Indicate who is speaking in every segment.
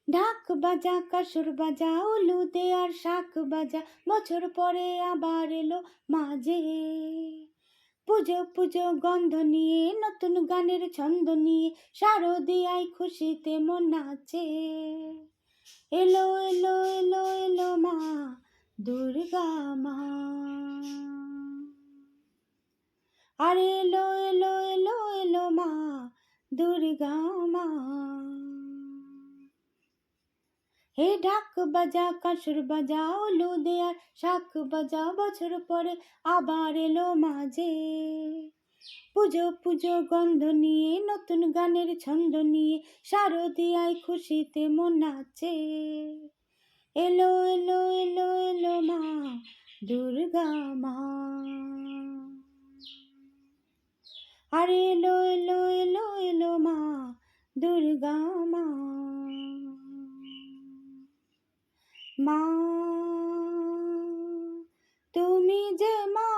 Speaker 1: ঢাক বাজা কাসর বাজা উলু দে আর শাক বাজা, বছর পরে আবার এলো মাঝে। পুজো পুজো গন্ধ নিয়ে, নতুন গানের ছন্দ নিয়ে, শারদিয়ায় খুশিতে মন নাচে। এলো এলো এলো এলো মা দুর্গা মা, আরে এলো এলো এলো এলো মা দুর্গা মা। হে ঢাক বাজা কাসর বাজা উলু দে আর শাক বাজা, বছর পরে আবার এলো মাঝে। পুজো পুজো গন্ধ নিয়ে, নতুন গানের ছন্দ নিয়ে, শারদিয়ায় খুশিতে মন নাচে। এলো এলো এলো এলো মা দুর্গা মা, আরে এলো এলো এলো এলো মা দুর্গা মা। মা তুমি যে মা,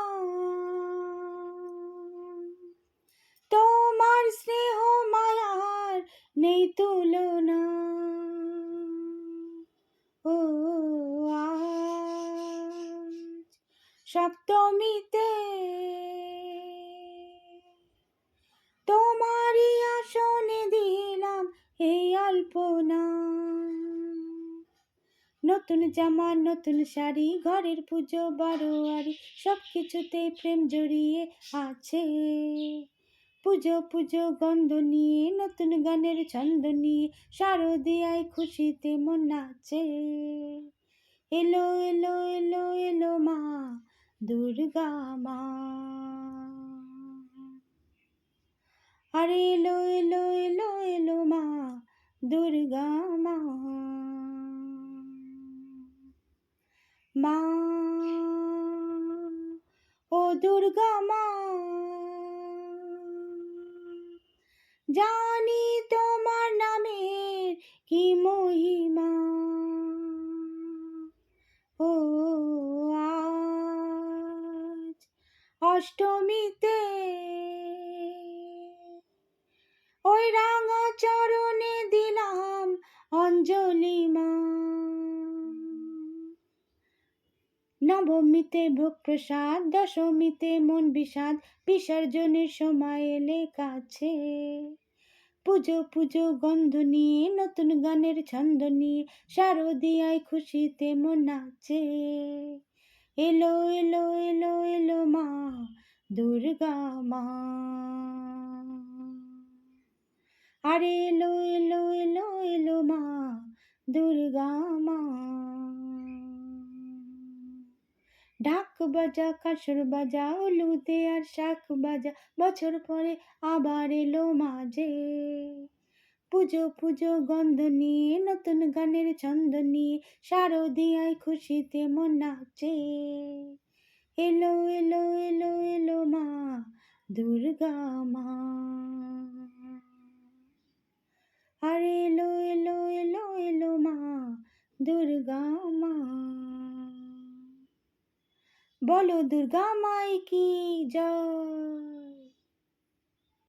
Speaker 1: তোমার স্নেহ মায়ার নেই তুলনা। ও আজ সপ্তমীতে তোমারই আসনে দিলাম এই আলপনা। নতুন জামা নতুন শাড়ি, ঘরের পুজো বারোয়ারি, সব কিছুতেই প্রেম জড়িয়ে আছে। পুজো পুজো গন্ধ নিয়ে, নতুন গানের ছন্দ নিয়ে, শারদিয়ায় খুশিতে মন নাচে। এলো এলো এলো এলো মা দুর্গা মা, আরে এলো এলো এলো এলো মা দুর্গা মা। মা ও দুর্গা মা, জানি তোমার নামের কি মহিমা। ও আজ অষ্টমীতে ওই রাঙা চরণে দিলাম অঞ্জলি মা। নবমীতে ভোগ প্রসাদ, দশমীতে মন বিষাদ, বিসর্জনের সময় এলে কাছে। পুজো পুজো গন্ধ নিয়ে, নতুন গানের ছন্দ নিয়ে, শারদিয়ায় খুশিতে মন নাচে। এলো এলো এলো এলো মা দুর্গা মা, আরে এলো এলো এলো এলো মা দুর্গা মা। ঢাক বাজা কাসর বাজা উলু দে আর শাক বাজা, বছর পরে আবার এলো মাঝে। পুজো পুজো গন্ধ নিয়ে, নতুন গানের ছন্দ নিয়ে, শারদিয়ায় খুশিতে মন নাচে। এলো এলো এলো এলো মা দুর্গা মা, আরে এলো এলো এলো এলো মা দুর্গা মা। বলো দুর্গা মাই কি জয়।